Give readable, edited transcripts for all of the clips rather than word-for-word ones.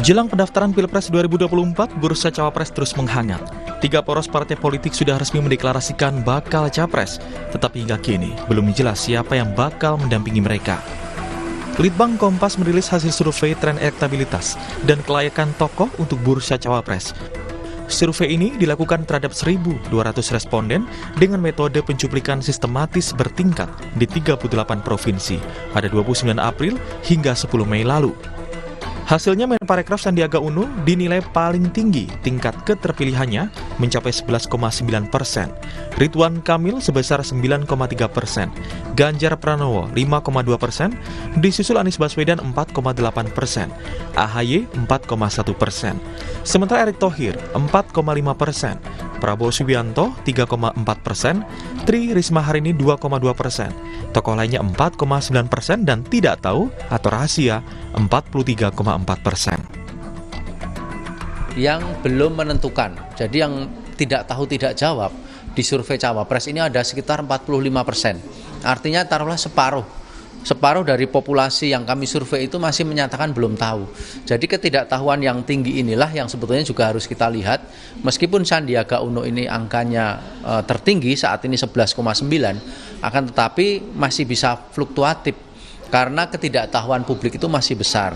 Jelang pendaftaran Pilpres 2024, bursa cawapres terus menghangat. 3 poros partai politik sudah resmi mendeklarasikan bakal capres, tetapi hingga kini belum jelas siapa yang bakal mendampingi mereka. Litbang Kompas merilis hasil survei tren elektabilitas dan kelayakan tokoh untuk bursa cawapres. Survei ini dilakukan terhadap 1.200 responden dengan metode pencuplikan sistematis bertingkat di 38 provinsi pada 29 April hingga 10 Mei lalu. Hasilnya Menparekraf Sandiaga Uno dinilai paling tinggi tingkat keterpilihannya mencapai 11,9%, Ridwan Kamil sebesar 9,3%, Ganjar Pranowo 5,2%, disusul Anies Baswedan 4,8%, AHY 4,1%, sementara Erick Thohir 4,5%, Prabowo Subianto 3,4%, Tri Risma Harini 2,2%, tokoh lainnya 4,9% dan tidak tahu atau rahasia 43,4%. Yang belum menentukan, jadi yang tidak tahu tidak jawab di survei cawapres ini ada sekitar 45%. Artinya taruhlah separuh dari populasi yang kami survei itu masih menyatakan belum tahu. Jadi ketidaktahuan yang tinggi inilah yang sebetulnya juga harus kita lihat. Meskipun Sandiaga Uno ini angkanya tertinggi saat ini 11,9, akan tetapi masih bisa fluktuatif karena ketidaktahuan publik itu masih besar.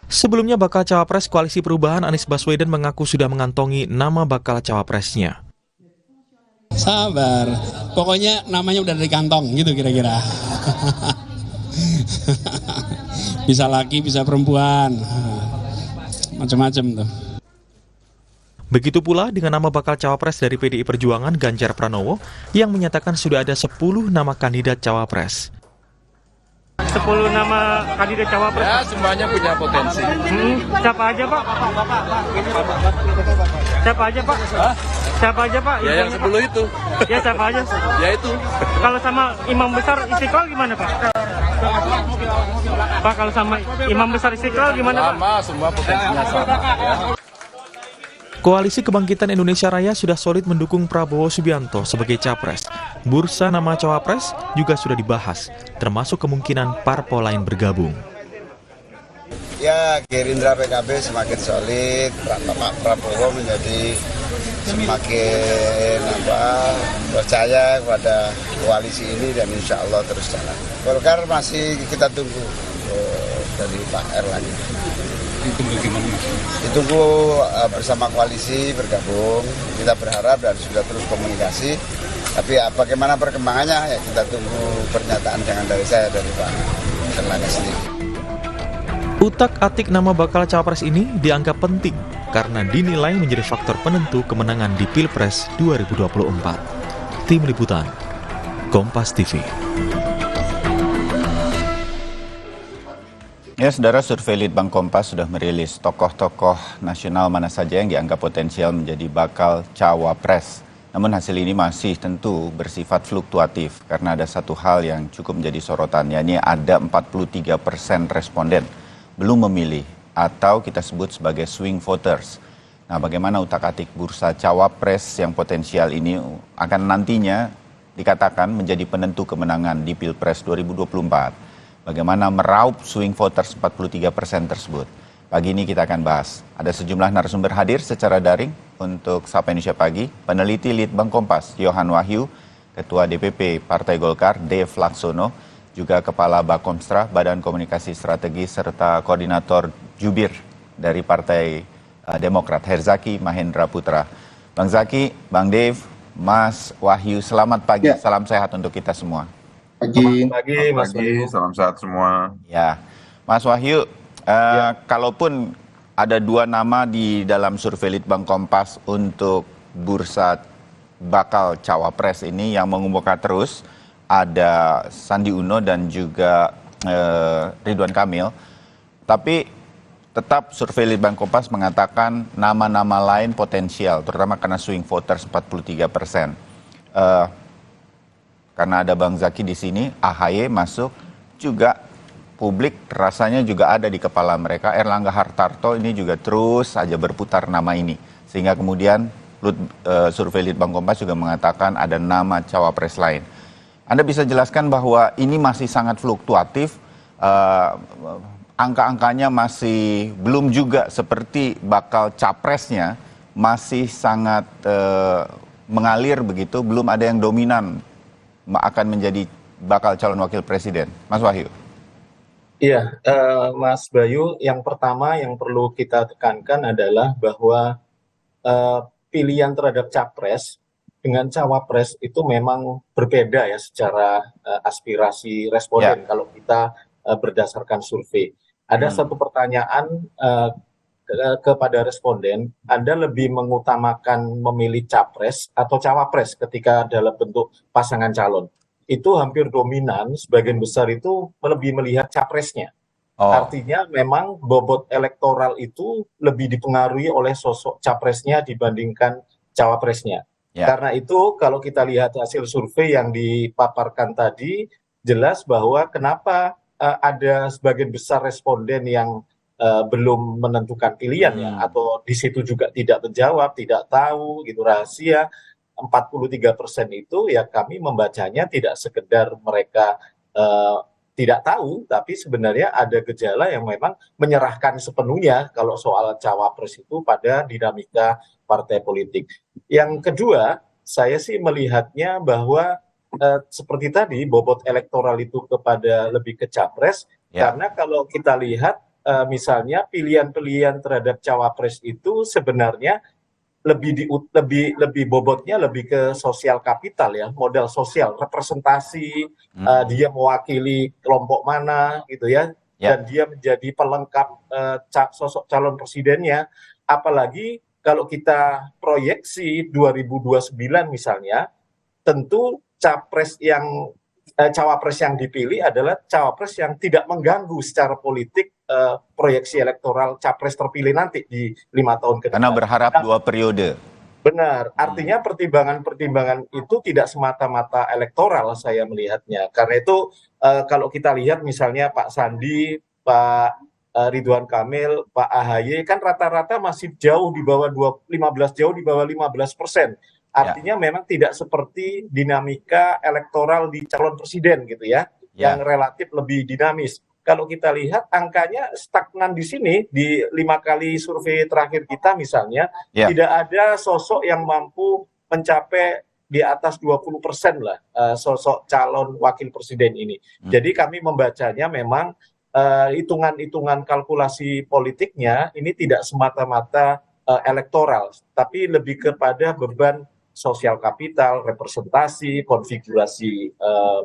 Sebelumnya bakal cawapres Koalisi Perubahan Anies Baswedan mengaku sudah mengantongi nama bakal cawapresnya. Sabar, pokoknya namanya udah dari kantong gitu kira-kira. Bisa laki, bisa perempuan, macam-macam tuh. Begitu pula dengan nama bakal cawapres dari PDI Perjuangan Ganjar Pranowo yang menyatakan sudah ada 10 nama kandidat cawapres. 10 nama kandidat cawapres. Ya, semuanya punya potensi. Siapa aja, Pak? Siapa aja, Pak? Hah? Siapa aja, Pak? Ya yang 10 itu. Ya, siapa aja? Ya itu. Kalau sama Imam Besar Istiqlal gimana, Pak? Pak, kalau sama Imam Besar Istiqlal gimana, Pak? Sama, semua potensinya sama. Ya. Koalisi Kebangkitan Indonesia Raya sudah solid mendukung Prabowo Subianto sebagai capres. Bursa nama cawapres juga sudah dibahas, termasuk kemungkinan parpol lain bergabung. Ya, Gerindra PKB semakin solid, Pak Prabowo menjadi semakin percaya kepada koalisi ini dan insya Allah terus jalan. Golkar masih kita tunggu dari Pak Erlangga. Ditunggu gimana Mas? Ditunggu bersama koalisi bergabung, kita berharap dan sudah terus komunikasi. Tapi bagaimana perkembangannya ya kita tunggu pernyataan jangan dari saya, dari Pak Erlangga sendiri. Utak-atik nama bakal cawapres ini dianggap penting karena dinilai menjadi faktor penentu kemenangan di Pilpres 2024. Tim Liputan, Kompas TV. Ya, saudara, survei Litbang Kompas sudah merilis tokoh-tokoh nasional mana saja yang dianggap potensial menjadi bakal cawapres. Namun hasil ini masih tentu bersifat fluktuatif karena ada satu hal yang cukup menjadi sorotan, yakni ada 43% responden belum memilih atau kita sebut sebagai swing voters. Nah, bagaimana utak-atik bursa cawapres yang potensial ini akan nantinya dikatakan menjadi penentu kemenangan di Pilpres 2024. Bagaimana meraup swing voters 43% tersebut. Pagi ini kita akan bahas. Ada sejumlah narasumber hadir secara daring untuk Sapa Indonesia Pagi. Peneliti Litbang Kompas, Yohan Wahyu, Ketua DPP Partai Golkar, Dev Laksono, juga Kepala Bakomstra, Badan Komunikasi Strategi, serta Koordinator Jubir dari Partai Demokrat, Herzaki Mahendra Putra. Bang Zaki, Bang Dev, Mas Wahyu, selamat pagi. Ya. Salam sehat untuk kita semua. Pagi, Mas Wahyu. Salam sehat semua. Ya, Mas Wahyu, kalaupun ada 2 nama di dalam survei Litbang Kompas untuk bursa bakal cawapres ini yang mengemuka terus, ada Sandi Uno dan juga Ridwan Kamil, tapi tetap survei Litbang Kompas mengatakan nama-nama lain potensial, terutama karena swing voters 43%. Karena ada Bang Zaki di sini, AHY masuk, juga publik rasanya juga ada di kepala mereka. Erlangga Hartarto ini juga terus saja berputar nama ini. Sehingga kemudian survei Litbang Kompas juga mengatakan ada nama cawapres lain. Anda bisa jelaskan bahwa ini masih sangat fluktuatif, angka-angkanya masih belum juga seperti bakal capresnya, masih sangat mengalir begitu, belum ada yang dominan akan menjadi bakal calon wakil presiden. Mas Wahyu. Iya, Mas Bayu, yang pertama yang perlu kita tekankan adalah bahwa pilihan terhadap capres dengan cawapres itu memang berbeda ya secara aspirasi responden kalau kita berdasarkan survei. Ada satu pertanyaan kepada responden, Anda lebih mengutamakan memilih capres atau cawapres ketika dalam bentuk pasangan calon? Itu hampir dominan, sebagian besar itu lebih melihat capresnya. Artinya memang bobot elektoral itu lebih dipengaruhi oleh sosok capresnya dibandingkan cawapresnya. Karena itu kalau kita lihat hasil survei yang dipaparkan tadi, jelas bahwa kenapa ada sebagian besar responden yang belum menentukan pilihannya, atau di situ juga tidak menjawab, tidak tahu, gitu, rahasia. 43% itu ya kami membacanya tidak sekedar mereka tidak tahu, tapi sebenarnya ada gejala yang memang menyerahkan sepenuhnya kalau soal cawapres itu pada dinamika partai politik. Yang kedua, saya sih melihatnya bahwa seperti tadi bobot elektoral itu kepada lebih ke capres, karena kalau kita lihat misalnya pilihan-pilihan terhadap cawapres itu sebenarnya lebih bobotnya lebih ke sosial kapital ya, modal sosial, representasi, dia mewakili kelompok mana gitu ya, dan dia menjadi pelengkap sosok calon presidennya. Apalagi kalau kita proyeksi 2029 misalnya, tentu cawapres yang dipilih adalah cawapres yang tidak mengganggu secara politik proyeksi elektoral capres terpilih nanti di 5 tahun ke depan. Karena berharap 2 periode. Benar, artinya pertimbangan-pertimbangan itu tidak semata-mata elektoral saya melihatnya. Karena itu kalau kita lihat misalnya Pak Sandi, Pak Ridwan Kamil, Pak AHY kan rata-rata masih jauh di bawah 15%. Artinya memang tidak seperti dinamika elektoral di calon presiden gitu ya, yang relatif lebih dinamis. Kalau kita lihat angkanya stagnan di sini, di 5 kali survei terakhir kita misalnya, tidak ada sosok yang mampu mencapai di atas 20% lah sosok calon wakil presiden ini. Jadi kami membacanya memang hitungan-hitungan kalkulasi politiknya ini tidak semata-mata elektoral, tapi lebih kepada beban sosial kapital, representasi, konfigurasi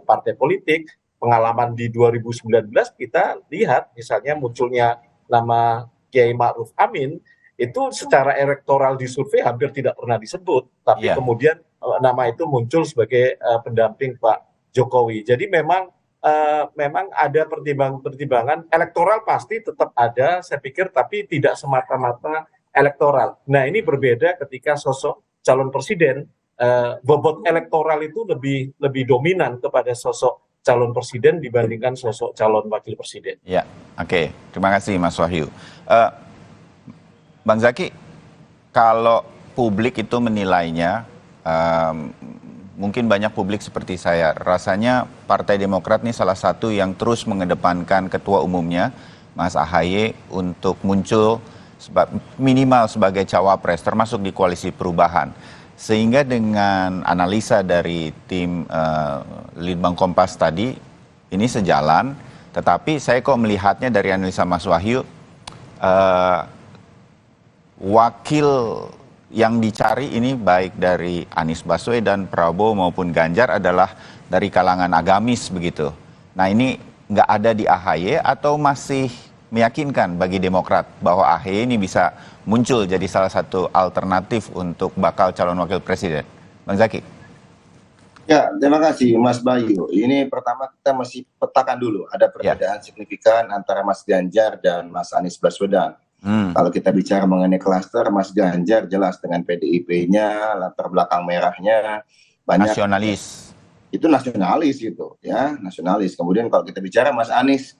partai politik. Pengalaman di 2019 kita lihat misalnya munculnya nama Kiai Ma'ruf Amin itu secara elektoral di survei hampir tidak pernah disebut, tapi kemudian nama itu muncul sebagai pendamping Pak Jokowi. Jadi memang ada pertimbangan elektoral pasti tetap ada, saya pikir, tapi tidak semata-mata elektoral. Nah ini berbeda ketika sosok calon presiden, bobot elektoral itu lebih dominan kepada sosok calon presiden dibandingkan sosok calon wakil presiden. Ya, oke. Terima kasih Mas Wahyu. Bang Zaki, kalau publik itu menilainya, mungkin banyak publik seperti saya, rasanya Partai Demokrat ini salah satu yang terus mengedepankan ketua umumnya, Mas AHY, untuk muncul minimal sebagai cawapres, termasuk di koalisi perubahan. Sehingga dengan analisa dari tim Litbang Kompas tadi, ini sejalan, tetapi saya kok melihatnya dari analisa Mas Wahyu, wakil yang dicari ini baik dari Anies Baswedan, Prabowo maupun Ganjar adalah dari kalangan agamis begitu. Nah ini nggak ada di AHY atau masih meyakinkan bagi Demokrat bahwa AHY ini bisa muncul jadi salah satu alternatif untuk bakal calon wakil presiden? Bang Zaki. Ya, terima kasih Mas Bayu. Ini pertama kita mesti petakan dulu, ada perbedaan signifikan antara Mas Ganjar dan Mas Anies Baswedan. Kalau kita bicara mengenai klaster, Mas Ganjar jelas dengan PDIP-nya, latar belakang merahnya, banyak. Nasionalis. Itu nasionalis gitu, ya, nasionalis. Kemudian kalau kita bicara Mas Anies,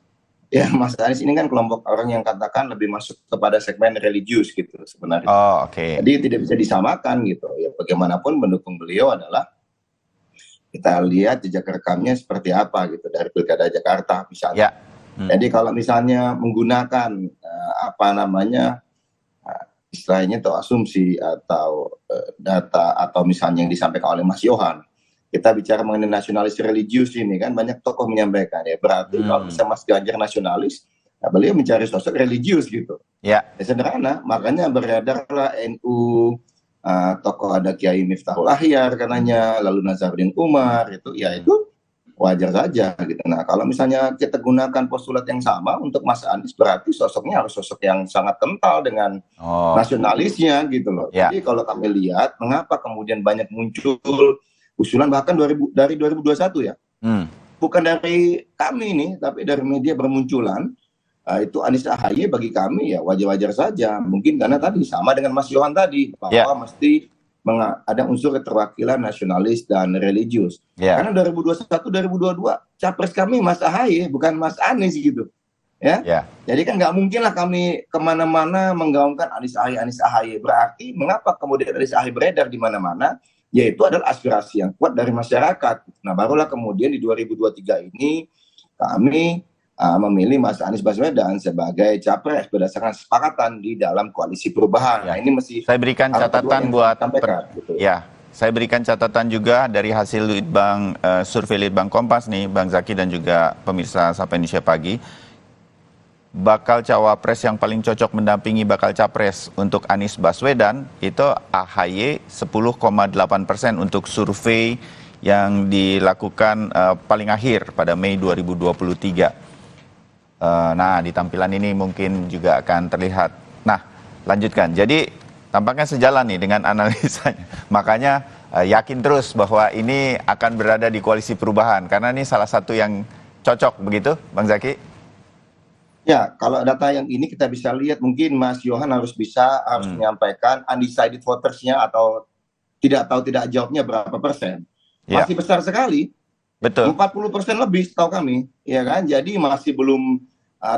ya Mas Anies ini kan kelompok orang yang katakan lebih masuk kepada segmen religius gitu sebenarnya. Oh, oke. Jadi tidak bisa disamakan gitu. Ya bagaimanapun pendukung beliau adalah, kita lihat jejak rekamnya seperti apa gitu dari Pilkada Jakarta misalnya. Jadi kalau misalnya menggunakan istilahnya atau asumsi atau data atau misalnya yang disampaikan oleh Mas Yohan, kita bicara mengenai nasionalis religius ini kan banyak tokoh menyampaikan ya, berarti kalau bisa Mas Ganjar nasionalis, nah beliau mencari sosok religius gitu. Ya sederhana, makanya beredarlah NU, tokoh ada Kiai Miftahul Ahyar katanya, lalu Nazaruddin Umar itu wajar saja gitu. Nah kalau misalnya kita gunakan postulat yang sama untuk Mas Anies, berarti sosoknya harus sosok yang sangat kental dengan nasionalisnya gitu loh. Jadi kalau kami lihat mengapa kemudian banyak muncul usulan bahkan dari 2021 ya, bukan dari kami ini tapi dari media bermunculan, itu Anies AHY bagi kami ya wajar-wajar saja, mungkin karena tadi sama dengan Mas Yohan tadi bahwa mesti ada unsur keterwakilan nasionalis dan religius. Karena 2021-2022 capres kami Mas AHY bukan Mas Anies gitu. Jadi kan nggak mungkin lah kami kemana-mana menggaungkan Anies AHY. Berarti mengapa kemudian Anies AHY beredar di mana-mana? Yaitu adalah aspirasi yang kuat dari masyarakat. Nah barulah kemudian di 2023 ini kami memilih Mas Anies Baswedan sebagai capres berdasarkan kesepakatan di dalam koalisi perubahan. Nah ini mesti saya berikan catatan buat saya berikan catatan juga dari hasil survei Litbang Kompas nih, Bang Zaki dan juga pemirsa Sapa Indonesia Pagi. Bakal cawapres yang paling cocok mendampingi bakal capres untuk Anies Baswedan itu AHY 10,8% untuk survei yang dilakukan paling akhir pada Mei 2023. Nah, di tampilan ini mungkin juga akan terlihat. Nah, lanjutkan. Jadi, tampaknya sejalan nih dengan analisanya. Makanya, yakin terus bahwa ini akan berada di koalisi perubahan. Karena ini salah satu yang cocok, begitu, Bang Zaki? Ya, kalau data yang ini kita bisa lihat, mungkin Mas Yohan harus menyampaikan undecided voters-nya atau tidak tahu tidak jawabnya berapa persen. Masih besar sekali. Betul. 40% lebih setahu kami, ya kan? Jadi masih belum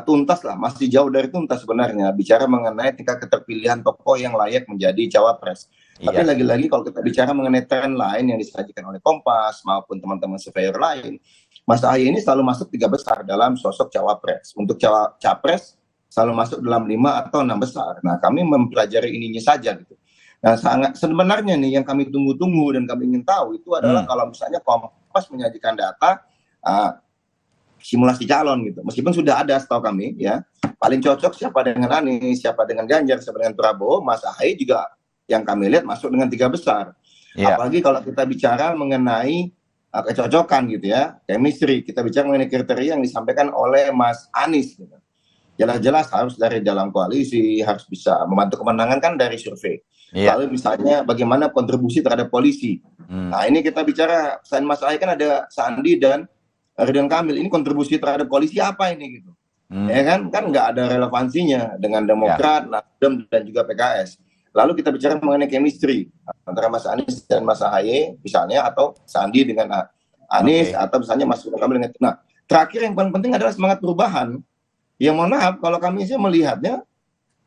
tuntas lah, masih jauh dari tuntas sebenarnya bicara mengenai tingkat keterpilihan tokoh yang layak menjadi cawapres. Tapi lagi-lagi kalau kita bicara mengenai tren lain yang disajikan oleh Kompas maupun teman-teman surveyor lain, Mas AHY ini selalu masuk 3 besar dalam sosok cawapres. Untuk capres selalu masuk dalam 5 atau 6 besar. Nah, kami mempelajari ininya saja gitu. Nah, sebenarnya nih yang kami tunggu-tunggu dan kami ingin tahu itu adalah kalau misalnya Kompas menyajikan data simulasi calon gitu. Meskipun sudah ada setahu kami ya, paling cocok siapa dengan Anies, siapa dengan Ganjar, siapa dengan Prabowo, Mas AHY juga yang kami lihat masuk dengan 3 besar. Apalagi kalau kita bicara mengenai kecocokan gitu ya, chemistry, kita bicara mengenai kriteria yang disampaikan oleh Mas Anies gitu. Jelas-jelas harus dari dalam koalisi, harus bisa membantu kemenangan kan dari survei. Lalu misalnya bagaimana kontribusi terhadap polisi. Nah ini kita bicara, selain Mas AHY kan ada Sandi dan Ridwan Kamil, ini kontribusi terhadap koalisi apa ini gitu. Ya kan nggak ada relevansinya dengan Demokrat, Nasdem dan juga PKS. Lalu kita bicara mengenai chemistry antara Mas Anies dan Mas AHY misalnya, atau Sandi dengan Anies, atau misalnya Mas Ridwan Kamil dengan. Nah, terakhir yang paling penting adalah semangat perubahan. Yang mohon maaf kalau kami sih melihatnya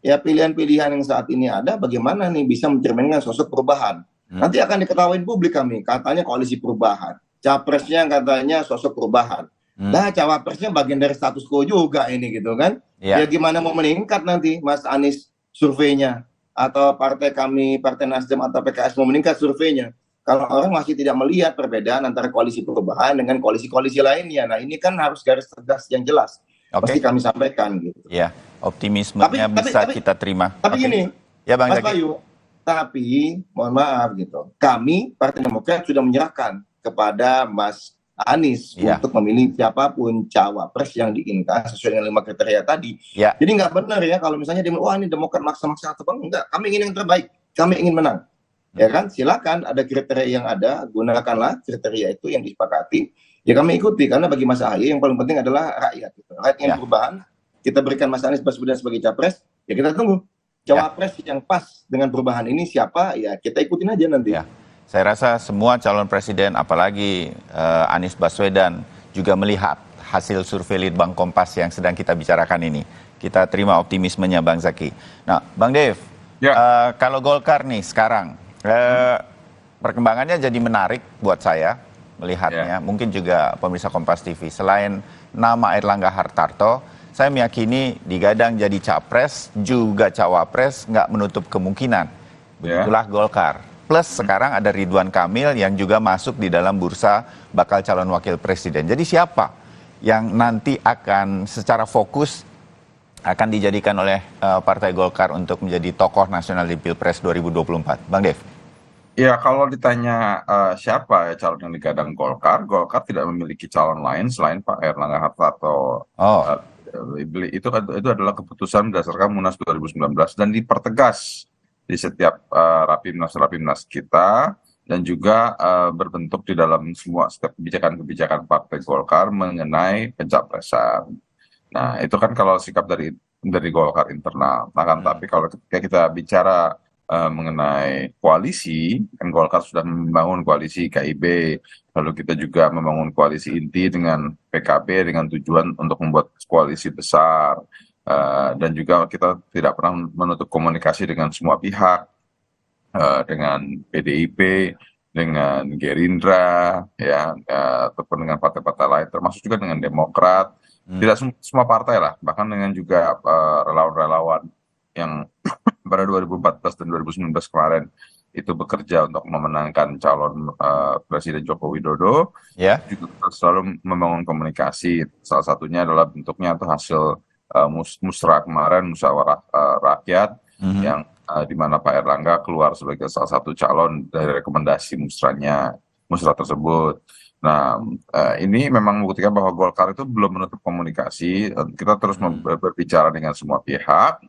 ya pilihan-pilihan yang saat ini ada bagaimana nih bisa mencerminkan sosok perubahan. Nanti akan diketahui publik kami, katanya koalisi perubahan. Capresnya katanya sosok perubahan. Nah, cawapresnya bagian dari status quo juga ini gitu kan. Ya gimana mau meningkat nanti Mas Anies surveinya, atau partai kami, Partai Nasdem atau PKS mau meningkat surveinya. Kalau orang masih tidak melihat perbedaan antara koalisi perubahan dengan koalisi-koalisi lainnya. Nah, ini kan harus garis tegas yang jelas. Pasti kami sampaikan gitu. Ya, optimismenya bisa kita terima. Tapi gini, ya Bang Mas Zaki. Bayu, tapi mohon maaf gitu. Kami Partai Demokrat sudah menyerahkan kepada Mas Anies untuk memilih siapapun cawapres yang diinginkan sesuai dengan 5 kriteria tadi. Jadi nggak benar ya kalau misalnya dia wah ini Demokrat maksa-maksa atau enggak. Kami ingin yang terbaik, kami ingin menang. Ya kan, silakan ada kriteria yang ada, gunakanlah kriteria itu yang disepakati. Ya kami ikuti karena bagi Mas AHY yang paling penting adalah rakyat. Gitu. Rakyat yang perubahan, kita berikan Mas Anies Baswedan sebagai capres, ya kita tunggu cawapres yang pas dengan perubahan ini siapa, ya kita ikutin aja nanti. Saya rasa semua calon presiden, apalagi Anies Baswedan, juga melihat hasil survei Litbang Kompas yang sedang kita bicarakan ini. Kita terima optimismenya Bang Zaki. Nah, Bang Dev, kalau Golkar nih sekarang, perkembangannya jadi menarik buat saya melihatnya. Mungkin juga pemirsa Kompas TV. Selain nama Airlangga Hartarto, saya meyakini digadang jadi capres juga cawapres nggak menutup kemungkinan. Begitulah Golkar. Plus sekarang ada Ridwan Kamil yang juga masuk di dalam bursa bakal calon wakil presiden. Jadi siapa yang nanti akan secara fokus akan dijadikan oleh Partai Golkar untuk menjadi tokoh nasional di Pilpres 2024? Bang Dev. Ya, kalau ditanya siapa ya calon yang digadang Golkar, Golkar tidak memiliki calon lain selain Pak Airlangga Hartarto. Itu adalah keputusan berdasarkan Munas 2019 dan dipertegas di setiap rapimnas kita, dan juga berbentuk di dalam setiap kebijakan-kebijakan Partai Golkar mengenai pencapresan. Nah, itu kan kalau sikap dari Golkar internal. Tapi kalau ketika kita bicara mengenai koalisi, kan Golkar sudah membangun koalisi KIB, lalu kita juga membangun koalisi inti dengan PKB dengan tujuan untuk membuat koalisi besar, dan juga kita tidak pernah menutup komunikasi dengan semua pihak, dengan PDIP, dengan Gerindra, ya, ataupun dengan partai-partai lain, termasuk juga dengan Demokrat. Tidak semua partai lah, bahkan dengan juga relawan-relawan yang pada 2014 dan 2019 kemarin itu bekerja untuk memenangkan calon Presiden Joko Widodo, juga selalu membangun komunikasi. Salah satunya adalah bentuknya atau hasil musra kemarin, musyawarah rakyat, yang di mana Pak Airlangga keluar sebagai salah satu calon dari rekomendasi musra tersebut. Nah, ini memang membuktikan bahwa Golkar itu belum menutup komunikasi. Kita terus berbicara dengan semua pihak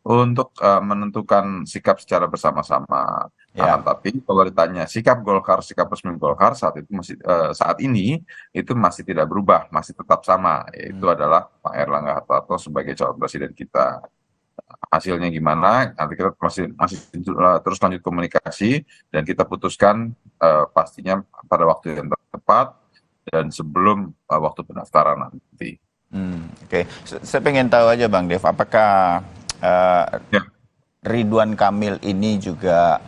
untuk menentukan sikap secara bersama-sama. Tapi kalau ditanya sikap resmi Golkar saat ini itu masih tidak berubah, masih tetap sama, yaitu adalah Pak Airlangga Hartarto sebagai calon presiden kita. Hasilnya gimana? Nanti kita masih terus lanjut komunikasi dan kita putuskan pastinya pada waktu yang tepat dan sebelum waktu pendaftaran nanti. Oke. Saya pengen tahu aja Bang Dev, apakah Ridwan Kamil ini juga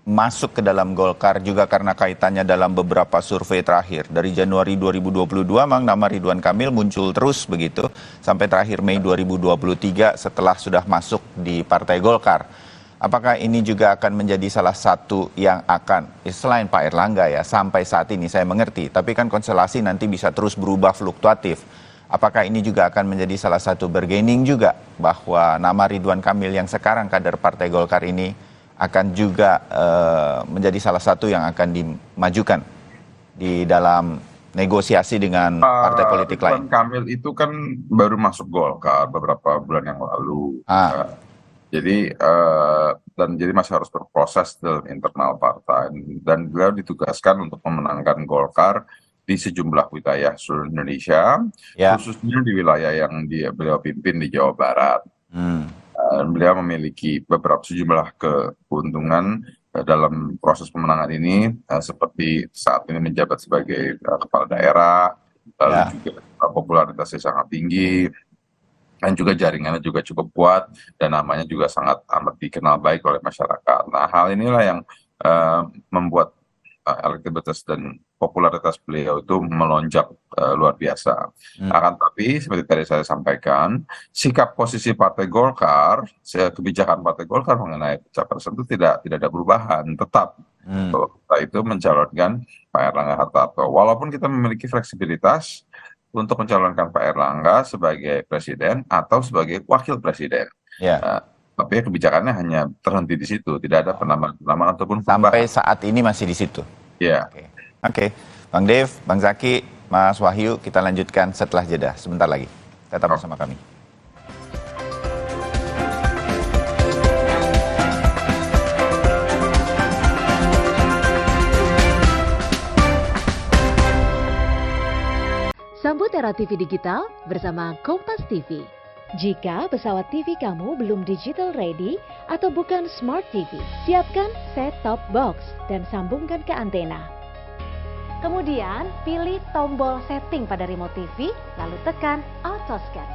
masuk ke dalam Golkar juga karena kaitannya dalam beberapa survei terakhir. Dari Januari 2022 memang nama Ridwan Kamil muncul terus begitu, sampai terakhir Mei 2023 setelah sudah masuk di Partai Golkar. Apakah ini juga akan menjadi salah satu yang akan, selain Pak Airlangga ya, sampai saat ini saya mengerti, tapi kan konstelasi nanti bisa terus berubah fluktuatif. Apakah ini juga akan menjadi salah satu bargaining juga bahwa nama Ridwan Kamil yang sekarang kader Partai Golkar ini akan juga menjadi salah satu yang akan dimajukan di dalam negosiasi dengan partai politik lain? Ridwan Kamil itu kan baru masuk Golkar beberapa bulan yang lalu. Jadi masih harus berproses dalam internal partai, dan beliau ditugaskan untuk memenangkan Golkar di sejumlah wilayah seluruh Indonesia, khususnya di wilayah yang beliau pimpin di Jawa Barat. Beliau memiliki sejumlah keuntungan dalam proses pemenangan ini, seperti saat ini menjabat sebagai kepala daerah, lalu juga popularitasnya sangat tinggi, dan juga jaringannya juga cukup kuat, dan namanya juga sangat amat dikenal baik oleh masyarakat. Nah, hal inilah yang membuat elektabilitas dan popularitas beliau itu melonjak luar biasa. Akan tapi seperti tadi saya sampaikan, sikap posisi Partai Golkar, kebijakan Partai Golkar mengenai pencapresan itu tidak ada perubahan, tetap bahwa kita itu mencalonkan Pak Airlangga Hartarto. Walaupun kita memiliki fleksibilitas untuk mencalonkan Pak Airlangga sebagai presiden atau sebagai wakil presiden. Tapi kebijakannya hanya terhenti di situ, tidak ada penambahan ataupun perubahan. Sampai saat ini masih di situ. Oke. Bang Dev, Bang Zaki, Mas Wahyu, kita lanjutkan setelah jeda sebentar lagi. Tetap bersama kami. Sambut era TV digital bersama Kompas TV. Jika pesawat TV kamu belum digital ready atau bukan smart TV, siapkan set-top box dan sambungkan ke antena. Kemudian pilih tombol setting pada remote TV, lalu tekan auto scan.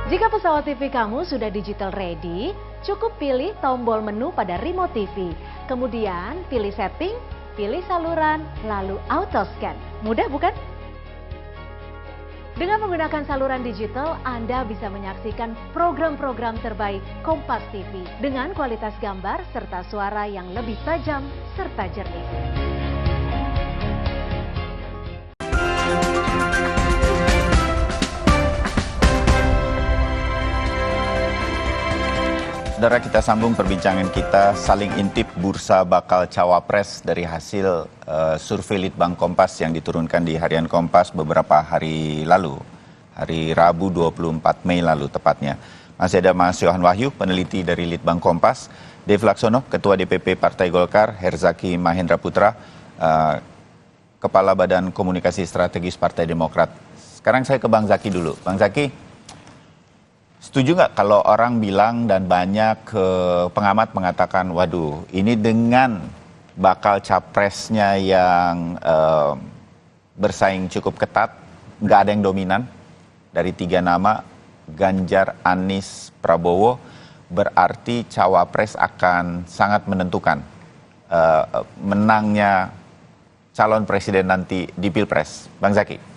Jika pesawat TV kamu sudah digital ready, cukup pilih tombol menu pada remote TV. Kemudian pilih setting, pilih saluran, lalu auto scan. Mudah bukan? Dengan menggunakan saluran digital, Anda bisa menyaksikan program-program terbaik Kompas TV dengan kualitas gambar serta suara yang lebih tajam serta jernih. Saudara, kita sambung perbincangan kita saling intip bursa bakal cawapres dari hasil survei Litbang Kompas yang diturunkan di Harian Kompas beberapa hari lalu. Hari Rabu 24 Mei lalu tepatnya. Masih ada Mas Yohan Wahyu, peneliti dari Litbang Kompas, Dev Laksono, Ketua DPP Partai Golkar, Herzaki Mahendra Putra, Kepala Badan Komunikasi Strategis Partai Demokrat. Sekarang saya ke Bang Zaki dulu. Bang Zaki, setuju nggak kalau orang bilang dan banyak pengamat mengatakan, waduh, ini dengan bakal capresnya yang bersaing cukup ketat, nggak ada yang dominan dari 3 nama, Ganjar, Anies, Prabowo, berarti cawapres akan sangat menentukan menangnya calon presiden nanti di Pilpres. Bang Zaki.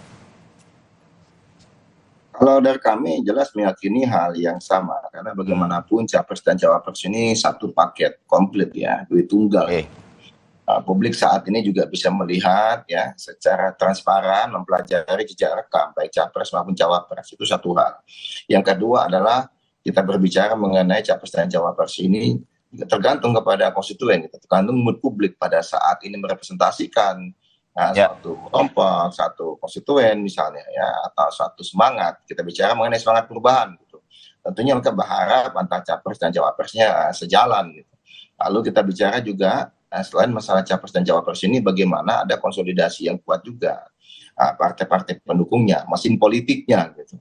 Kalau dari kami jelas meyakini hal yang sama, karena bagaimanapun capres dan cawapres ini satu paket komplit ya, duit tunggal. Publik saat ini juga bisa melihat ya secara transparan, mempelajari jejak rekam baik capres maupun cawapres, itu satu hal. Yang kedua adalah kita berbicara mengenai capres dan cawapres ini tergantung kepada konstituen, tergantung mood publik pada saat ini merepresentasikan suatu kelompok, satu konstituen misalnya ya, atau suatu semangat. Kita bicara mengenai semangat perubahan gitu. Tentunya kita berharap antara capres dan cawapresnya sejalan gitu. Lalu kita bicara juga selain masalah capres dan cawapres ini, bagaimana ada konsolidasi yang kuat juga partai-partai pendukungnya, mesin politiknya gitu.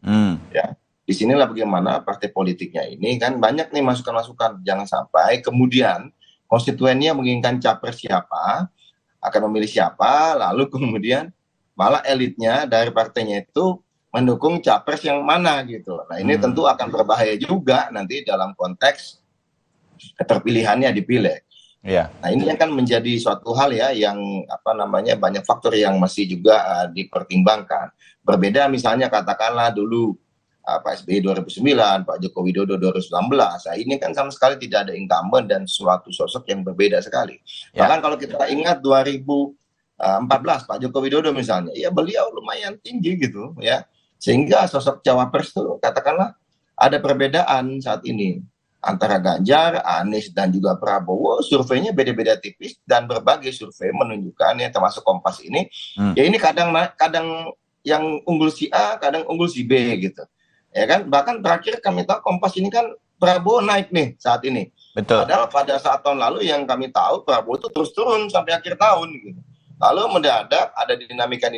Ya. Disinilah bagaimana partai politiknya ini kan banyak nih masukan-masukan. Jangan sampai kemudian konstituennya menginginkan capres siapa, akan memilih siapa, lalu kemudian malah elitnya dari partainya itu mendukung capres yang mana gitu. Nah ini tentu akan berbahaya juga nanti dalam konteks keterpilihannya dipilih. Nah ini akan menjadi suatu hal ya yang banyak faktor yang masih juga dipertimbangkan. Berbeda misalnya katakanlah dulu Pak SBY 2009, Pak Joko Widodo 2019. Nah, ini kan sama sekali tidak ada incumbent dan suatu sosok yang berbeda sekali. Bahkan kalau kita ingat 2014 Pak Joko Widodo misalnya, ya beliau lumayan tinggi gitu ya. Sehingga sosok cawapres itu katakanlah ada perbedaan saat ini antara Ganjar, Anies dan juga Prabowo. Surveinya beda-beda tipis dan berbagai survei menunjukkan ya termasuk Kompas ini, ya ini kadang yang unggul si A, kadang unggul si B gitu. Ya kan, bahkan terakhir kami tahu Kompas ini kan Prabowo naik nih saat ini. Betul. Padahal pada saat tahun lalu yang kami tahu Prabowo itu terus turun sampai akhir tahun gitu. Lalu mendadak ada dinamika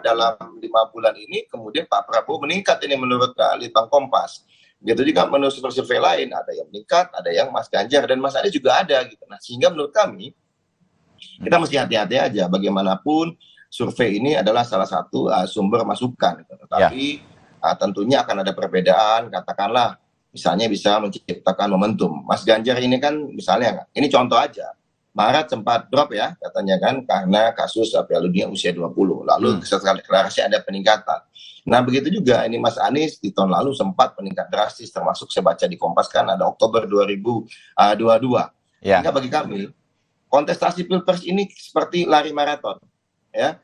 dalam 5 bulan ini, kemudian Pak Prabowo meningkat ini menurut Litbang Kompas. Begitu juga menurut survei lain, ada yang meningkat, ada yang Mas Ganjar dan Mas Anies juga ada gitu. Nah, sehingga menurut kami kita mesti hati-hati aja. Bagaimanapun survei ini adalah salah satu sumber masukan gitu. Tetapi tentunya akan ada perbedaan, katakanlah misalnya bisa menciptakan momentum. Mas Ganjar ini kan misalnya, ini contoh aja, Maret sempat drop ya katanya kan karena kasus Piala Dunia usia 20, lalu setelah deklarasi ada peningkatan. Nah begitu juga ini Mas Anies di tahun lalu sempat meningkat drastis, termasuk saya baca di Kompas kan ada Oktober 2022. Sehingga bagi kami kontestasi Pilpres ini seperti lari maraton ya.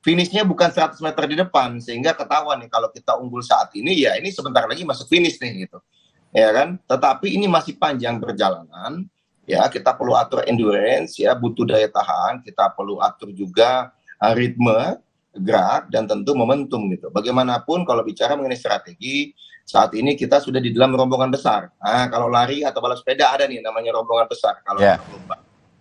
Finishnya bukan 100 meter di depan, sehingga ketahuan nih kalau kita unggul saat ini, ya ini sebentar lagi masuk finish nih gitu, ya kan. Tetapi ini masih panjang perjalanan, ya kita perlu atur endurance, ya butuh daya tahan, kita perlu atur juga ritme gerak dan tentu momentum gitu. Bagaimanapun kalau bicara mengenai strategi, saat ini kita sudah di dalam rombongan besar. Nah, kalau lari atau balap sepeda ada nih namanya rombongan besar. Kalau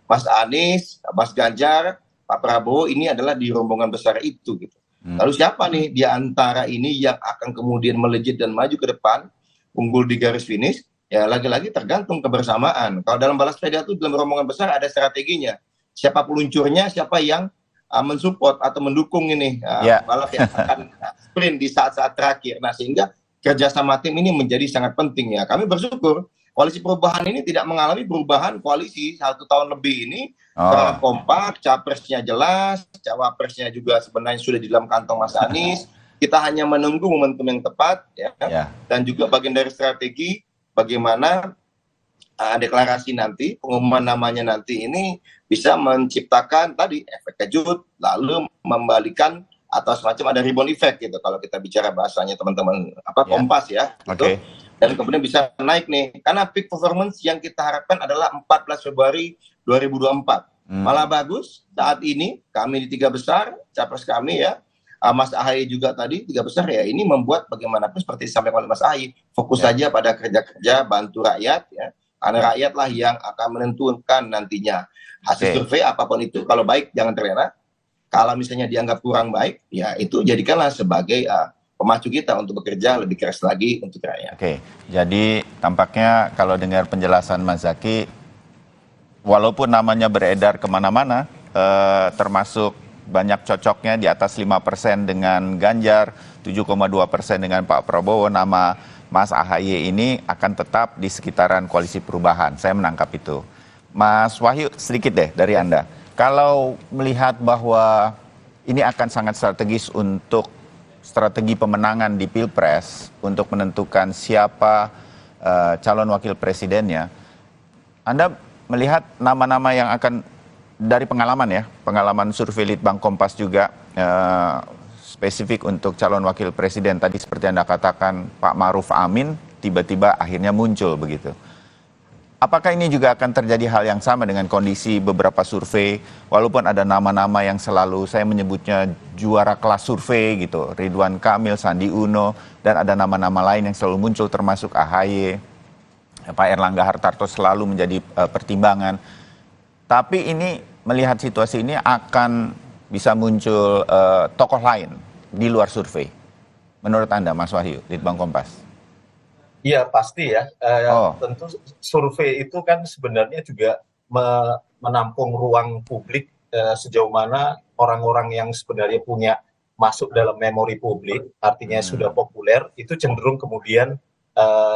Mas Anies, Mas Ganjar, Pak Prabowo ini adalah di rombongan besar itu gitu. Lalu siapa nih di antara ini yang akan kemudian melejit dan maju ke depan, unggul di garis finish? Ya lagi-lagi tergantung kebersamaan. Kalau dalam balap sepeda itu dalam rombongan besar ada strateginya. Siapa peluncurnya, siapa yang mensupport atau mendukung ini balap yang akan sprint di saat-saat terakhir. Nah sehingga kerjasama tim ini menjadi sangat penting ya. Kami bersyukur koalisi perubahan ini tidak mengalami perubahan koalisi 1 tahun lebih ini. Sangat kompak, capresnya jelas, cawapresnya juga sebenarnya sudah di dalam kantong Mas Anies. Kita hanya menunggu momentum yang tepat, ya. Dan juga bagian dari strategi bagaimana deklarasi nanti, pengumuman namanya nanti ini bisa menciptakan tadi efek kejut, lalu membalikan atau semacam ada rebound effect gitu kalau kita bicara bahasanya teman-teman Kompas ya. Gitu. Dan kemudian bisa naik nih, karena peak performance yang kita harapkan adalah 14 Februari 2024. Malah bagus saat ini kami di 3 besar, capres kami ya, Mas Ahaye juga tadi 3 besar ya, ini membuat bagaimanapun seperti disampaikan oleh Mas Ahaye, fokus saja pada kerja-kerja bantu rakyat ya, karena rakyatlah yang akan menentukan nantinya hasil survei apapun itu. Kalau baik jangan terlena, kalau misalnya dianggap kurang baik, ya itu jadikanlah sebagai pemacu kita untuk bekerja lebih keras lagi untuk rakyat. Jadi tampaknya kalau dengar penjelasan Mas Zaky, walaupun namanya beredar kemana-mana, termasuk banyak cocoknya di atas 5% dengan Ganjar, 7,2% dengan Pak Prabowo, nama Mas Ahaye ini akan tetap di sekitaran Koalisi Perubahan. Saya menangkap itu. Mas Wahyu, sedikit deh dari Anda. Kalau melihat bahwa ini akan sangat strategis untuk strategi pemenangan di Pilpres untuk menentukan siapa calon wakil presidennya, Anda melihat nama-nama yang akan dari pengalaman survei Litbang Kompas juga spesifik untuk calon wakil presiden tadi seperti Anda katakan Pak Ma'ruf Amin tiba-tiba akhirnya muncul begitu. Apakah ini juga akan terjadi hal yang sama dengan kondisi beberapa survei, walaupun ada nama-nama yang selalu saya menyebutnya juara kelas survei gitu, Ridwan Kamil, Sandi Uno, dan ada nama-nama lain yang selalu muncul termasuk Ahaye, Pak Erlangga Hartarto selalu menjadi pertimbangan. Tapi ini melihat situasi ini akan bisa muncul tokoh lain di luar survei. Menurut Anda, Mas Wahyu, Litbang Kompas? Iya pasti ya, tentu survei itu kan sebenarnya juga menampung ruang publik sejauh mana orang-orang yang sebenarnya punya masuk dalam memori publik, artinya sudah populer, itu cenderung kemudian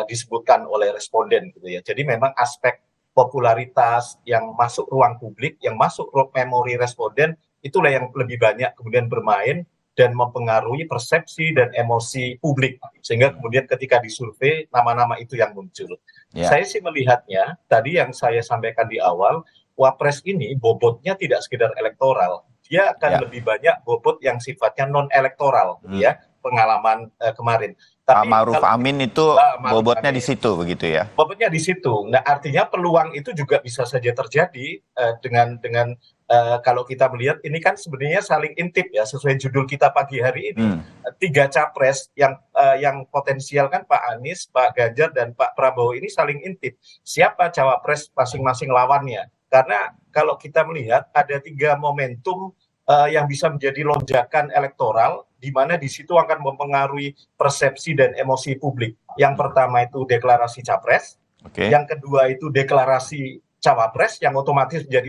disebutkan oleh responden gitu ya. Jadi memang aspek popularitas yang masuk ruang publik, yang masuk memori responden, itulah yang lebih banyak kemudian bermain dan mempengaruhi persepsi dan emosi publik. Sehingga kemudian ketika disurvei, nama-nama itu yang muncul. Saya sih melihatnya, tadi yang saya sampaikan di awal, Wapres ini bobotnya tidak sekedar elektoral. Dia akan lebih banyak bobot yang sifatnya non-elektoral, ya, pengalaman kemarin. Tapi Pak Ma'ruf Amin itu bobotnya di situ begitu ya? Bobotnya di situ. Nah artinya peluang itu juga bisa saja terjadi dengan kalau kita melihat ini kan sebenarnya saling intip ya, sesuai judul kita pagi hari ini. 3 capres yang potensial kan Pak Anies, Pak Ganjar, dan Pak Prabowo ini saling intip. Siapa cawapres masing-masing lawannya? Karena kalau kita melihat ada 3 momentum yang bisa menjadi lonjakan elektoral, di mana di situ akan mempengaruhi persepsi dan emosi publik. Yang pertama itu deklarasi capres, yang kedua itu deklarasi cawapres, yang otomatis menjadi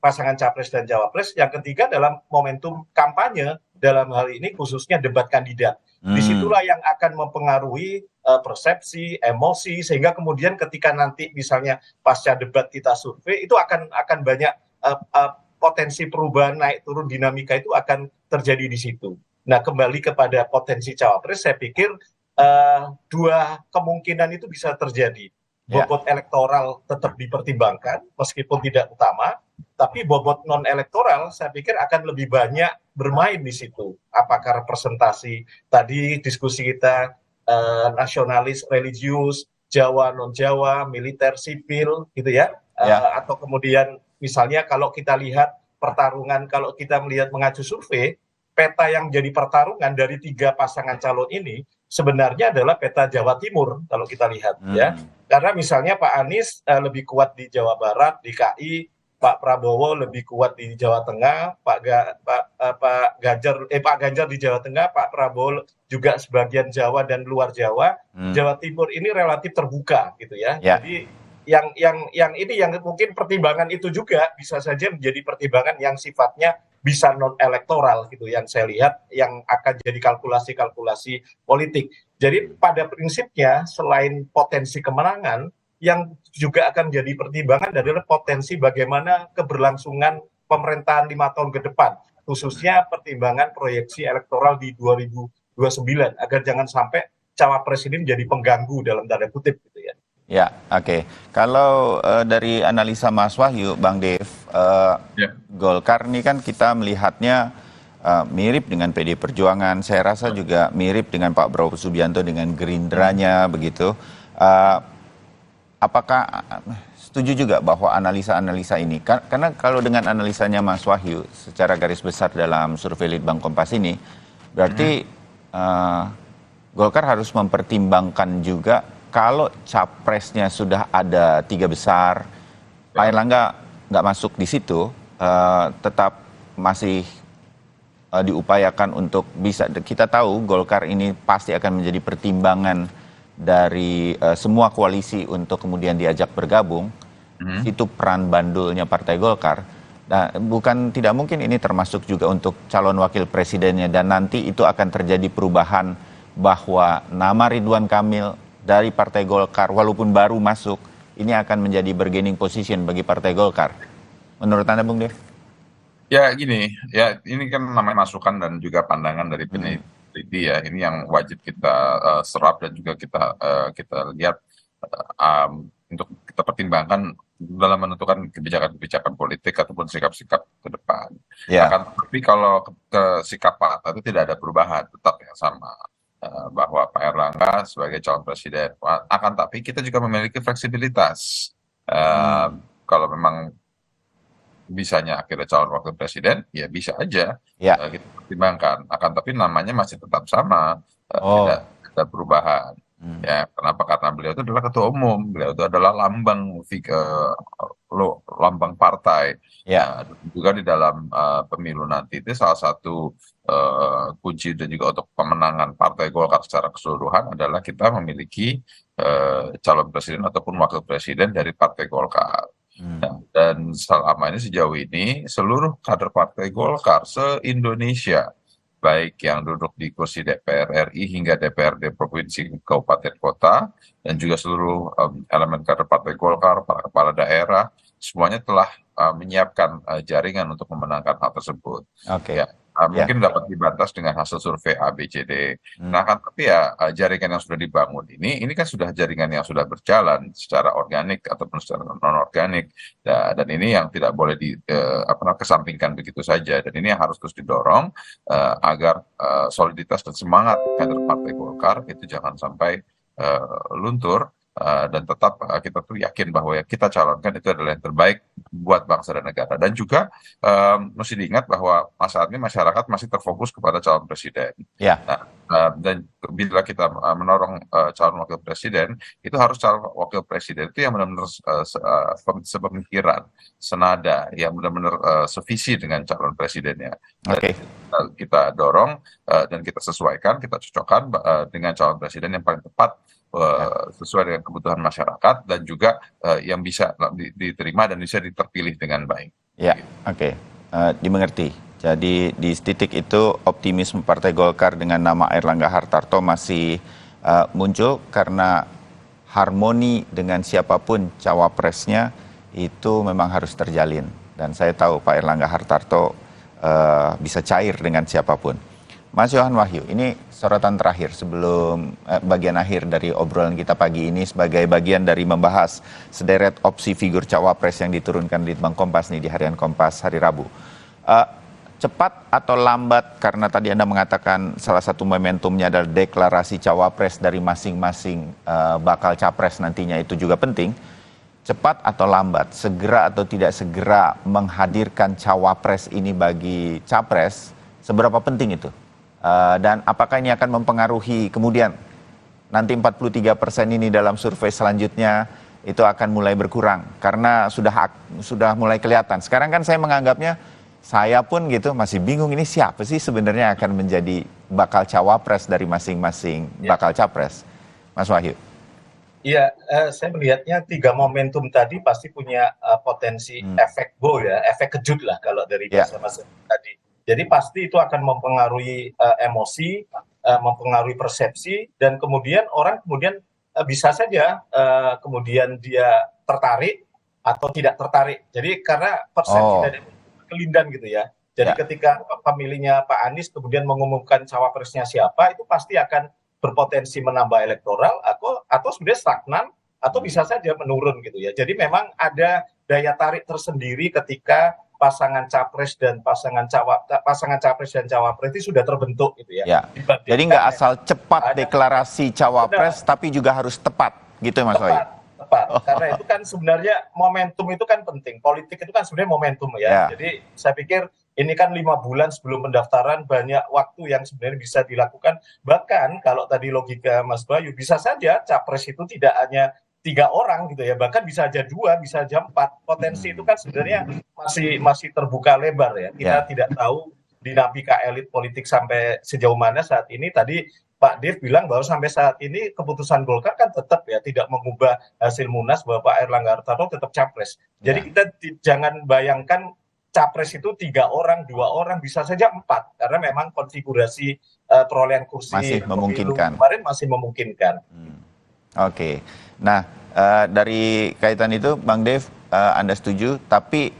pasangan capres dan cawapres. Yang ketiga dalam momentum kampanye, dalam hal ini khususnya debat kandidat. Disitulah yang akan mempengaruhi persepsi, emosi, sehingga kemudian ketika nanti misalnya pasca debat kita survei, itu akan banyak potensi perubahan naik turun dinamika itu akan terjadi di situ. Nah kembali kepada potensi cawapres, saya pikir 2 kemungkinan itu bisa terjadi. Bobot elektoral tetap dipertimbangkan meskipun tidak utama, tapi bobot non elektoral saya pikir akan lebih banyak bermain di situ. Apakah representasi tadi diskusi kita nasionalis, religius, Jawa non Jawa, militer, sipil gitu ya, atau kemudian misalnya kalau kita lihat pertarungan, kalau kita melihat mengacu survei, peta yang menjadi pertarungan dari 3 pasangan calon ini sebenarnya adalah peta Jawa Timur kalau kita lihat ya. Karena misalnya Pak Anies lebih kuat di Jawa Barat, DKI, Pak Prabowo lebih kuat di Jawa Tengah, Pak Ganjar di Jawa Tengah, Pak Prabowo juga sebagian Jawa dan luar Jawa. Jawa Timur ini relatif terbuka gitu ya. Jadi yang ini yang mungkin pertimbangan itu juga bisa saja menjadi pertimbangan yang sifatnya bisa non elektoral gitu, yang saya lihat yang akan jadi kalkulasi politik. Jadi pada prinsipnya selain potensi kemenangan, yang juga akan menjadi pertimbangan adalah potensi bagaimana keberlangsungan pemerintahan 5 tahun ke depan. khususnya pertimbangan proyeksi elektoral di 2029 agar jangan sampai cawapres ini menjadi pengganggu dalam tanda kutip gitu ya. Ya, oke. Kalau dari analisa Mas Wahyu, Bang Dev, Golkar ini kan kita melihatnya mirip dengan PD Perjuangan. Saya rasa juga mirip dengan Pak Prabowo Subianto dengan Gerindranya begitu. Apakah setuju juga bahwa analisa-analisa ini, karena kalau dengan analisanya Mas Wahyu secara garis besar dalam survei Litbang Kompas ini, berarti Golkar harus mempertimbangkan juga kalau capresnya sudah ada 3 besar, Pak Erlangga nggak masuk di situ, tetap masih diupayakan untuk bisa. Kita tahu Golkar ini pasti akan menjadi pertimbangan dari semua koalisi untuk kemudian diajak bergabung. Itu peran bandulnya Partai Golkar. Nah, bukan tidak mungkin ini termasuk juga untuk calon wakil presidennya, dan nanti itu akan terjadi perubahan bahwa nama Ridwan Kamil dari Partai Golkar walaupun baru masuk ini akan menjadi bargaining position bagi Partai Golkar. Menurut Anda, Bung Dev? Ya gini, ya ini kan namanya masukan dan juga pandangan dari peneliti ya. Ini yang wajib kita serap dan juga kita lihat untuk kita pertimbangkan dalam menentukan kebijakan-kebijakan politik ataupun sikap-sikap ke depan. Tapi kalau sikap Pak itu tidak ada perubahan, tetap yang sama. Bahwa Pak Erlangga sebagai calon presiden, akan tapi kita juga memiliki fleksibilitas. Kalau memang bisanya akhirnya calon wakil presiden, ya bisa aja kita pertimbangkan. Akan tapi namanya masih tetap sama, tidak ada perubahan. Ya, kenapa? Karena beliau itu adalah ketua umum, beliau itu adalah lambang partai. Juga di dalam pemilu nanti itu salah satu kunci dan juga untuk pemenangan Partai Golkar secara keseluruhan adalah kita memiliki calon presiden ataupun wakil presiden dari Partai Golkar. Dan selama ini sejauh ini seluruh kader Partai Golkar se-Indonesia, baik yang duduk di kursi DPR RI hingga DPRD provinsi, kabupaten, kota, dan juga seluruh elemen kader Partai Golkar, para kepala daerah, semuanya telah menyiapkan jaringan untuk memenangkan hal tersebut. Mungkin dapat dibantah dengan hasil survei ABCD. Nah, kan tapi ya jaringan yang sudah dibangun ini kan sudah jaringan yang sudah berjalan secara organik ataupun secara non-organik, dan ini yang tidak boleh kesampingkan begitu saja, dan ini yang harus terus didorong agar soliditas dan semangat kader Partai Golkar itu jangan sampai luntur. Dan tetap kita tuh yakin bahwa yang kita calonkan itu adalah yang terbaik buat bangsa dan negara. Dan juga mesti diingat bahwa saat ini masyarakat masih terfokus kepada calon presiden. Dan bila kita menorong calon wakil presiden, itu harus calon wakil presiden itu yang benar-benar sepemikiran, senada, yang benar-benar sevisi dengan calon presidennya. Kita dorong dan kita sesuaikan, kita cocokkan dengan calon presiden yang paling tepat, sesuai dengan kebutuhan masyarakat, dan juga yang bisa diterima dan bisa diterpilih dengan baik. Dimengerti. Jadi di titik itu optimisme Partai Golkar dengan nama Airlangga Hartarto masih muncul karena harmoni dengan siapapun cawapresnya itu memang harus terjalin. Dan saya tahu Pak Airlangga Hartarto bisa cair dengan siapapun. Mas Yohan Wahyu, ini sorotan terakhir sebelum bagian akhir dari obrolan kita pagi ini sebagai bagian dari membahas sederet opsi figur cawapres yang diturunkan Litbang Kompas nih di Harian Kompas hari Rabu. Cepat atau lambat, karena tadi Anda mengatakan salah satu momentumnya adalah deklarasi cawapres dari masing-masing bakal capres nantinya, itu juga penting. Cepat atau lambat, segera atau tidak segera menghadirkan cawapres ini bagi capres, seberapa penting itu? Dan apakah ini akan mempengaruhi kemudian nanti 43% ini dalam survei selanjutnya itu akan mulai berkurang karena sudah mulai kelihatan. Sekarang kan saya menganggapnya, saya pun gitu masih bingung ini siapa sih sebenarnya akan menjadi bakal cawapres dari masing-masing bakal capres. Mas Wahyu. Iya, saya melihatnya 3 momentum tadi pasti punya potensi efek efek kejut lah kalau dari bahasa tadi. Jadi pasti itu akan mempengaruhi emosi, mempengaruhi persepsi, dan kemudian orang bisa saja kemudian dia tertarik atau tidak tertarik. Jadi karena persepsi dari kelindan gitu ya. Jadi Ya. ketika pemilihnya Pak Anies kemudian mengumumkan cawapresnya siapa, itu pasti akan berpotensi menambah elektoral atau sebenarnya stagnan atau bisa saja menurun gitu ya. Jadi memang ada daya tarik tersendiri ketika pasangan capres dan pasangan capres dan cawapres itu sudah terbentuk gitu ya. Ya. Jadi nggak asal cepat deklarasi cawapres, tapi juga harus tepat, gitu Mas Wahyu. Tepat. Karena itu kan sebenarnya momentum itu kan penting. Politik itu kan sebenarnya momentum ya. Jadi saya pikir ini kan 5 bulan sebelum pendaftaran banyak waktu yang sebenarnya bisa dilakukan. Bahkan kalau tadi logika Mas Bayu, bisa saja capres itu tidak hanya 3 orang gitu ya, bahkan bisa aja 2, bisa aja 4. Potensi itu kan sebenarnya masih terbuka lebar ya. Kita tidak tahu dinamika elit politik sampai sejauh mana saat ini. Tadi Pak Dev bilang bahwa sampai saat ini keputusan Golkar kan tetap ya tidak mengubah hasil Munas bahwa Pak Erlangga Hartarto tetap capres. Jadi kita jangan bayangkan capres itu 3 orang, 2 orang, bisa saja 4 karena memang konfigurasi perolehan kursi masih memungkinkan. Kemarin masih memungkinkan. Oke. Nah, dari kaitan itu Bang Dev, Anda setuju, tapi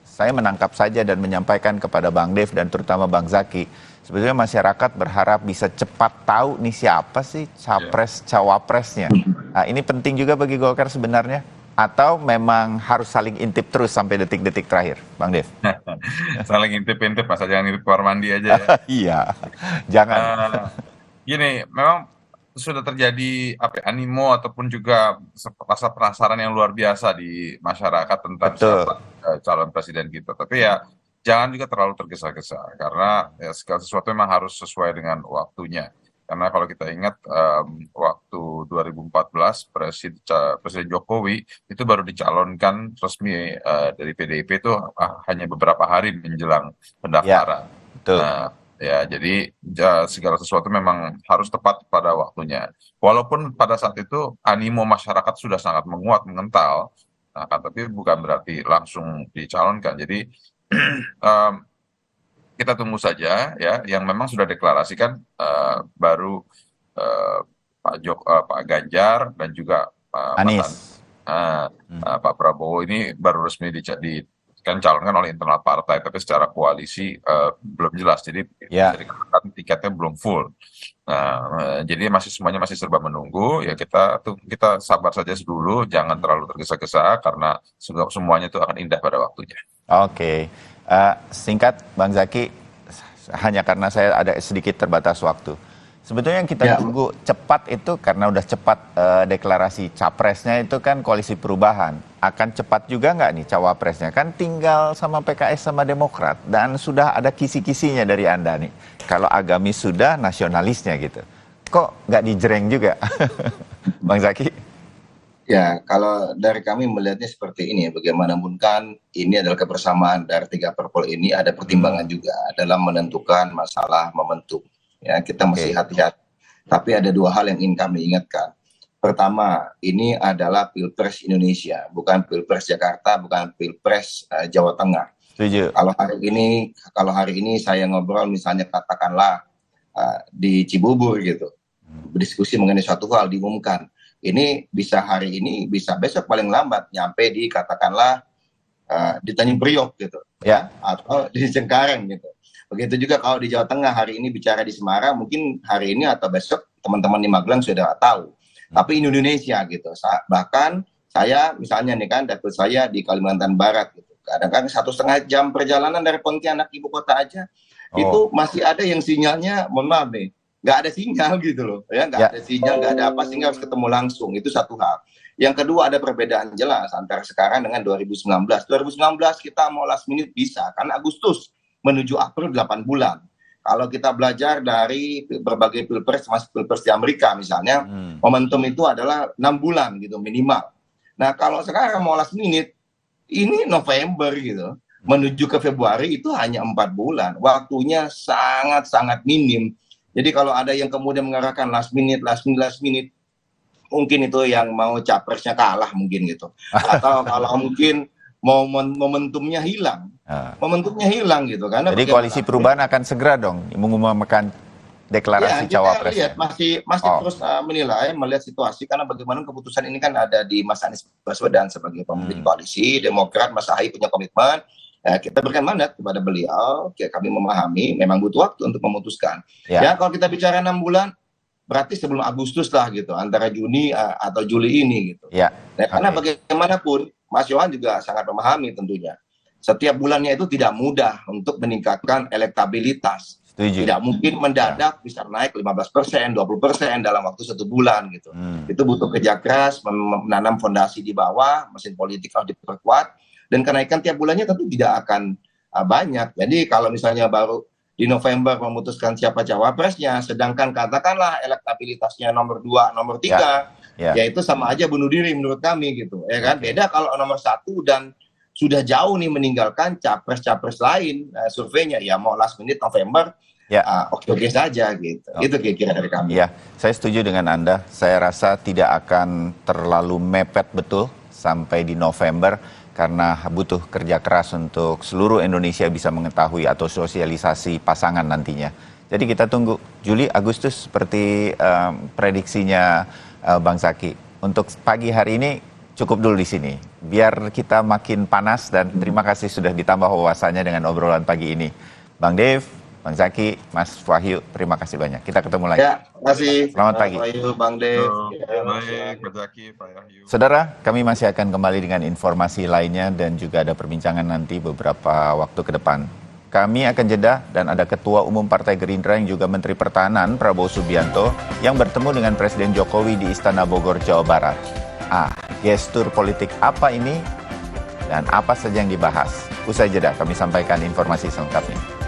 saya menangkap saja dan menyampaikan kepada Bang Dev dan terutama Bang Zaki, sebetulnya masyarakat berharap bisa cepat tahu nih siapa sih capres cawapresnya. Nah, ini penting juga bagi Golkar sebenarnya, atau memang harus saling intip terus sampai detik-detik terakhir, Bang Dev? Saling intip-intip, masa jangan intip kamar mandi aja ya. Iya, jangan. Gini, memang sudah terjadi animo ataupun juga rasa penasaran yang luar biasa di masyarakat tentang siapa calon presiden kita. Tapi ya jangan juga terlalu tergesa-gesa karena ya, segala sesuatu memang harus sesuai dengan waktunya. Karena kalau kita ingat waktu 2014 Presiden Jokowi itu baru dicalonkan resmi dari PDIP itu hanya beberapa hari menjelang pendaftaran. Ya, betul. Nah, ya, jadi segala sesuatu memang harus tepat pada waktunya. Walaupun pada saat itu animo masyarakat sudah sangat menguat, mengental, nah, tapi bukan berarti langsung dicalonkan. Jadi kita tunggu saja ya, yang memang sudah deklarasikan baru Pak Ganjar dan juga Anies. Pak Prabowo ini baru resmi kan calonkan oleh internal partai, tapi secara koalisi belum jelas, jadi tiketnya belum full. Nah, jadi semuanya masih serba menunggu. Ya kita sabar saja dulu, jangan terlalu tergesa-gesa karena semuanya itu akan indah pada waktunya. Oke, singkat Bang Zaki, hanya karena saya ada sedikit terbatas waktu. Sebetulnya yang kita tunggu cepat itu karena udah cepat deklarasi capresnya itu kan Koalisi Perubahan. Akan cepat juga nggak nih cawapresnya? Kan tinggal sama PKS sama Demokrat dan sudah ada kisi-kisinya dari Anda nih. Kalau agamis sudah, nasionalisnya gitu. Kok nggak dijreng juga? Bang Zaki? Ya, kalau dari kami melihatnya seperti ini, bagaimanapun kan ini adalah kebersamaan dari 3 parpol ini, ada pertimbangan juga dalam menentukan masalah momentum. Ya, kita masih hati-hati. Tapi ada 2 hal yang ingin kami ingatkan. Pertama, ini adalah Pilpres Indonesia, bukan Pilpres Jakarta, bukan Pilpres Jawa Tengah. Setuju. Kalau hari ini saya ngobrol misalnya katakanlah di Cibubur gitu, berdiskusi mengenai suatu hal diumumkan. Ini bisa hari ini, bisa besok paling lambat nyampe di katakanlah di Tanjung Priok gitu, atau di Cengkareng gitu. Begitu juga kalau di Jawa Tengah hari ini bicara di Semarang, mungkin hari ini atau besok teman-teman di Magelang sudah tahu. Tapi Indonesia gitu. Bahkan saya misalnya nih kan, dapil saya di Kalimantan Barat gitu. Kadang-kadang 1,5 jam perjalanan dari Pontianak ibu kota aja, itu masih ada yang sinyalnya, mohon maaf nih, nggak ada sinyal gitu loh, ya nggak ada sinyal, nggak ada apa, sehingga harus ketemu langsung. Itu satu hal. Yang kedua, ada perbedaan jelas antara sekarang dengan 2019. 2019 kita mau last minute bisa, kan Agustus menuju April 8 bulan. Kalau kita belajar dari berbagai pilpres, termasuk pilpres di Amerika misalnya, momentum itu adalah 6 bulan gitu minimal. Nah kalau sekarang mau last minute, ini November gitu, menuju ke Februari itu hanya 4 bulan. Waktunya sangat-sangat minim. Jadi kalau ada yang kemudian mengarahkan last minute, mungkin itu yang mau capresnya kalah mungkin gitu. Atau kalau mungkin momentumnya hilang. Momentumnya hilang gitu. Karena jadi Koalisi Perubahan akan segera dong mengumumkan deklarasi cawapres. Lihat, masih terus melihat situasi, karena bagaimana keputusan ini kan ada di Mas Anies Baswedan sebagai pemimpin koalisi, Demokrat, Mas Ahy punya komitmen, Kita berikan mandat kepada beliau, kami memahami memang butuh waktu untuk memutuskan. Ya, kalau kita bicara 6 bulan, berarti sebelum Agustus lah gitu, antara Juni atau Juli ini gitu. Ya. Karena bagaimanapun, Mas Yohan juga sangat memahami tentunya. Setiap bulannya itu tidak mudah untuk meningkatkan elektabilitas. Setuju. Tidak mungkin mendadak bisa naik 15%, 20% dalam waktu 1 bulan gitu. Itu butuh kerja keras, menanam fondasi di bawah, mesin politik harus diperkuat. Dan kenaikan tiap bulannya tentu tidak akan banyak. Jadi kalau misalnya baru di November memutuskan siapa cawapresnya, sedangkan katakanlah elektabilitasnya nomor 2, nomor 3, ya itu sama aja bunuh diri menurut kami gitu. Ya kan? Beda kalau nomor 1 dan sudah jauh nih meninggalkan capres-capres lain surveinya, ya mau last minute November, oke-oke saja gitu. Itu kira-kira dari kami. Ya, saya setuju dengan Anda. Saya rasa tidak akan terlalu mepet betul sampai di November, karena butuh kerja keras untuk seluruh Indonesia bisa mengetahui atau sosialisasi pasangan nantinya. Jadi kita tunggu Juli, Agustus seperti prediksinya Bang Zaki. Untuk pagi hari ini cukup dulu di sini. Biar kita makin panas, dan terima kasih sudah ditambah wawasannya dengan obrolan pagi ini. Bang Dev, Bang Zaki, Mas Wahyu, terima kasih banyak. Kita ketemu lagi. Ya, terima kasih. Selamat pagi. Wahyu, Bang Dev. Baik, Pak Zaki, Pak Wahyu. Saudara, kami masih akan kembali dengan informasi lainnya dan juga ada perbincangan nanti beberapa waktu ke depan. Kami akan jeda dan ada Ketua Umum Partai Gerindra yang juga Menteri Pertahanan Prabowo Subianto yang bertemu dengan Presiden Jokowi di Istana Bogor, Jawa Barat. Gestur politik apa ini dan apa saja yang dibahas? Usai jeda kami sampaikan informasi selengkapnya.